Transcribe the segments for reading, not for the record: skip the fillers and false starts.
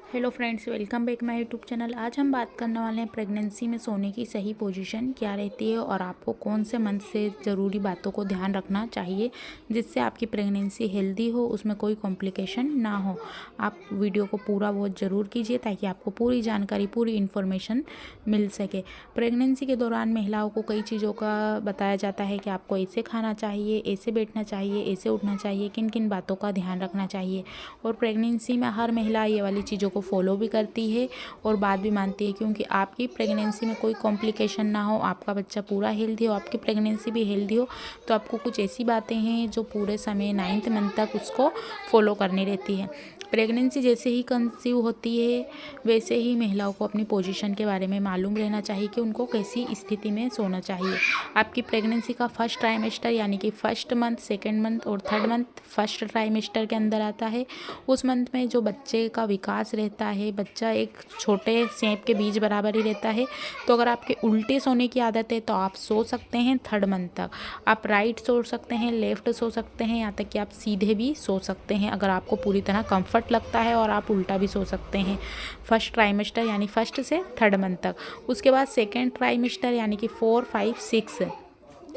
Hello friends, welcome back my YouTube channel. आज हम बात करने वाले हैं प्रेगनेंसी में सोने की सही पोजीशन क्या रहती है और आपको कौन से मंथ से ज़रूरी बातों को ध्यान रखना चाहिए जिससे आपकी प्रेगनेंसी हेल्दी हो, उसमें कोई कॉम्प्लिकेशन ना हो। आप वीडियो को पूरा वॉच ज़रूर कीजिए ताकि आपको पूरी जानकारी, पूरी इन्फॉर्मेशन मिल सके। प्रेगनेंसी के दौरान महिलाओं को कई चीज़ों का बताया जाता है कि आपको ऐसे खाना चाहिए, ऐसे बैठना चाहिए, ऐसे उठना चाहिए, किन किन बातों का ध्यान रखना चाहिए। और प्रेगनेंसी में हर महिला ये वाली चीज़ों को फॉलो भी करती है और बात भी मानती है, क्योंकि आपकी प्रेगनेंसी में कोई कॉम्प्लिकेशन ना हो, आपका बच्चा पूरा हेल्दी हो, आपकी प्रेगनेंसी भी हेल्दी हो। तो आपको कुछ ऐसी बातें हैं जो पूरे समय 9th मंथ तक उसको फॉलो करनी रहती है। प्रेगनेंसी जैसे ही कंसीव होती है वैसे ही महिलाओं को अपनी पोजीशन के बारे में मालूम रहना चाहिए कि उनको कैसी स्थिति में सोना चाहिए। आपकी प्रेगनेंसी का फर्स्ट ट्राइमेस्टर यानी कि फर्स्ट मंथ, सेकेंड मंथ और थर्ड मंथ फर्स्ट ट्राइमेस्टर के अंदर आता है। उस मंथ में जो बच्चे का विकास रहता है, बच्चा एक छोटे सेब के बीज बराबर ही रहता है। तो अगर आपके उल्टे सोने की आदत है तो आप सो सकते हैं थर्ड मंथ तक। आप राइट सो सकते हैं, लेफ्ट सो सकते हैं, यहाँ तक कि आप सीधे भी सो सकते हैं अगर आपको पूरी तरह कंफर्ट लगता है, और आप उल्टा भी सो सकते हैं फर्स्ट ट्राइमेस्टर यानी फर्स्ट से थर्ड मंथ तक। उसके बाद सेकेंड ट्राइमेस्टर यानी कि 4, 5, 6,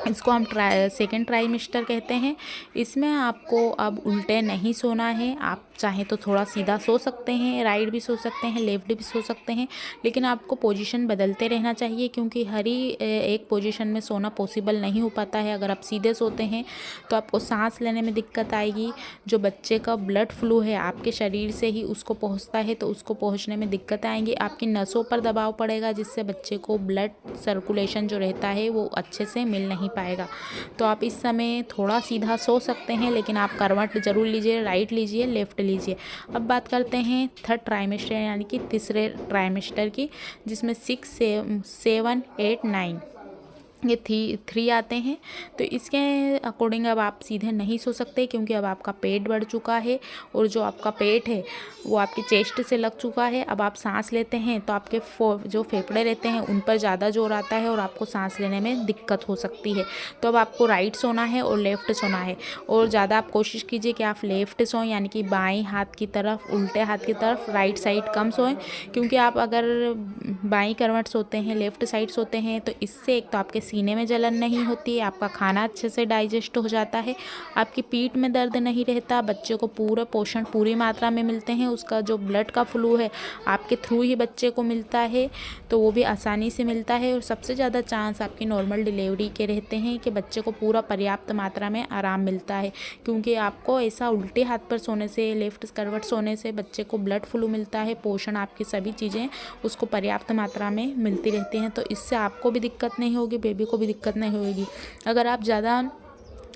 इसको हम सेकेंड ट्राइमेस्टर कहते हैं। इसमें आपको अब उल्टे नहीं सोना है। आप चाहें तो थोड़ा सीधा सो सकते हैं, राइट भी सो सकते हैं, लेफ्ट भी सो सकते हैं, लेकिन आपको पोजीशन बदलते रहना चाहिए, क्योंकि हर ही एक पोजीशन में सोना पॉसिबल नहीं हो पाता है। अगर आप सीधे सोते हैं तो आपको सांस लेने में दिक्कत आएगी। जो बच्चे का ब्लड फ्लो है आपके शरीर से ही उसको पहुंचता है, तो उसको पहुंचने में दिक्कत आएंगी। आपकी नसों पर दबाव पड़ेगा, जिससे बच्चे को ब्लड सर्कुलेशन जो रहता है वो अच्छे से मिल नहीं पाएगा। तो आप इस समय थोड़ा सीधा सो सकते हैं, लेकिन आप करवट ज़रूर लीजिए, राइट लीजिए, लेफ्ट लीजिए। अब बात करते हैं थर्ड ट्राइमेस्टर यानी कि तीसरे ट्राइमेस्टर की, जिसमें 6, 7, 8, 9 ये थ्री आते हैं। तो इसके अकॉर्डिंग अब आप सीधे नहीं सो सकते, क्योंकि अब आपका पेट बढ़ चुका है और जो आपका पेट है वो आपकी चेस्ट से लग चुका है। अब आप सांस लेते हैं तो आपके जो फेफड़े रहते हैं उन पर ज़्यादा जोर आता है और आपको सांस लेने में दिक्कत हो सकती है। तो अब आपको राइट सोना है और लेफ्ट सोना है, और ज़्यादा आप कोशिश कीजिए कि आप लेफ्ट सोएं, यानी कि बाएं हाथ की तरफ, उल्टे हाथ की तरफ, राइट साइड कम सोएं। क्योंकि आप अगर बाईं करवट सोते हैं, लेफ्ट साइड सोते हैं, तो इससे एक तो आपके सीने में जलन नहीं होती है, आपका खाना अच्छे से डाइजेस्ट हो जाता है, आपकी पीठ में दर्द नहीं रहता, बच्चे को पूरा पोषण पूरी मात्रा में मिलते हैं, उसका जो ब्लड का फ्लो है आपके थ्रू ही बच्चे को मिलता है, तो वो भी आसानी से मिलता है। और सबसे ज़्यादा चांस आपकी नॉर्मल डिलीवरी के रहते हैं कि बच्चे को पूरा पर्याप्त मात्रा में आराम मिलता है, क्योंकि आपको ऐसा उल्टे हाथ पर सोने से, लेफ्ट करवट सोने से बच्चे को ब्लड फ्लो मिलता है, पोषण, आपकी सभी चीज़ें उसको पर्याप्त मात्रा में मिलती रहती हैं। तो इससे आपको भी दिक्कत नहीं होगी, बेबी को भी दिक्कत नहीं होगी। अगर आप ज़्यादा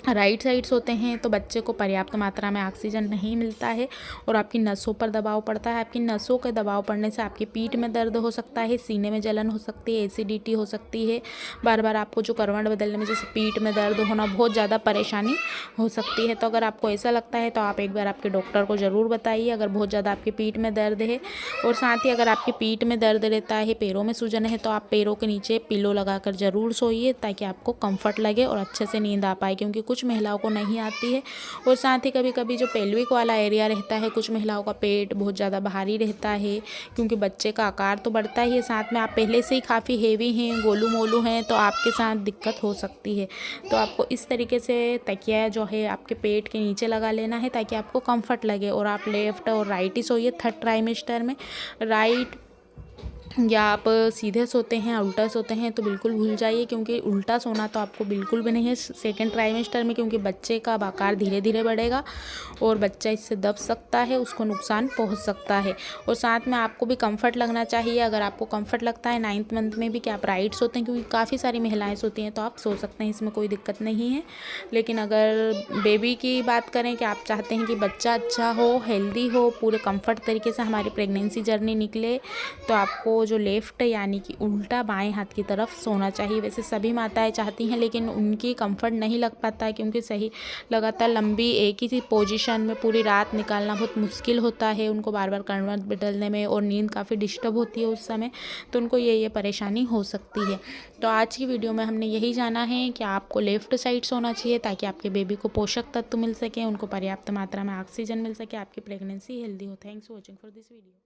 राइट साइड सोते हैं तो बच्चे को पर्याप्त मात्रा में ऑक्सीजन नहीं मिलता है और आपकी नसों पर दबाव पड़ता है। आपकी नसों के दबाव पड़ने से आपकी पीठ में दर्द हो सकता है, सीने में जलन हो सकती है, एसिडिटी हो सकती है, बार बार आपको जो करवट बदलने में जैसे पीठ में दर्द होना, बहुत ज़्यादा परेशानी हो सकती है। तो अगर आपको ऐसा लगता है तो आप एक बार आपके डॉक्टर को ज़रूर बताइए अगर बहुत ज़्यादा आपकी पीठ में दर्द है। और साथ ही अगर आपकी पीठ में दर्द रहता है, पैरों में सूजन है, तो आप पैरों के नीचे पिलो लगाकर ज़रूर सोइए, ताकि आपको कंफर्ट लगे और अच्छे से नींद आ पाए, क्योंकि कुछ महिलाओं को नहीं आती है। और साथ ही कभी कभी जो पेल्विक वाला एरिया रहता है, कुछ महिलाओं का पेट बहुत ज़्यादा भारी रहता है, क्योंकि बच्चे का आकार तो बढ़ता ही है, साथ में आप पहले से ही काफ़ी हेवी हैं, गोलू मोलू हैं, तो आपके साथ दिक्कत हो सकती है। तो आपको इस तरीके से तकिया जो है आपके पेट के नीचे लगा लेना है, ताकि आपको कंफर्ट लगे। और आप लेफ्ट और राइट ही सोइए थर्ड ट्राइमेस्टर में। राइट या आप सीधे सोते हैं, उल्टा सोते हैं, तो बिल्कुल भूल जाइए, क्योंकि उल्टा सोना तो आपको बिल्कुल भी नहीं है सेकेंड ट्राइमेस्टर में, क्योंकि बच्चे का आकार धीरे धीरे बढ़ेगा और बच्चा इससे दब सकता है, उसको नुकसान पहुंच सकता है। और साथ में आपको भी कंफर्ट लगना चाहिए। अगर आपको कंफर्ट लगता है 9th मंथ में भी कि आप राइट सोते हैं, क्योंकि काफ़ी सारी महिलाएँ सोती हैं, तो आप सो सकते हैं, इसमें कोई दिक्कत नहीं है। लेकिन अगर बेबी की बात करें कि आप चाहते हैं कि बच्चा अच्छा हो, हेल्दी हो, पूरे कंफर्ट तरीके से हमारी प्रेगनेंसी जर्नी निकले, तो आपको जो लेफ्ट यानी कि उल्टा बाएं हाथ की तरफ सोना चाहिए। वैसे सभी माताएं चाहती हैं, लेकिन उनकी कंफर्ट नहीं लग पाता है, क्योंकि सही लगातार लंबी एक ही पोजीशन में पूरी रात निकालना बहुत मुश्किल होता है, उनको बार बार करवट बदलने में, और नींद काफ़ी डिस्टर्ब होती है उस समय, तो उनको ये परेशानी हो सकती है। तो आज की वीडियो में हमने यही जाना है कि आपको लेफ्ट साइड सोना चाहिए, ताकि आपके बेबी को पोषक तत्व मिल सके, उनको पर्याप्त मात्रा में ऑक्सीजन मिल सके, आपकी प्रेगनेंसी हेल्दी हो। Thanks for watching for this video.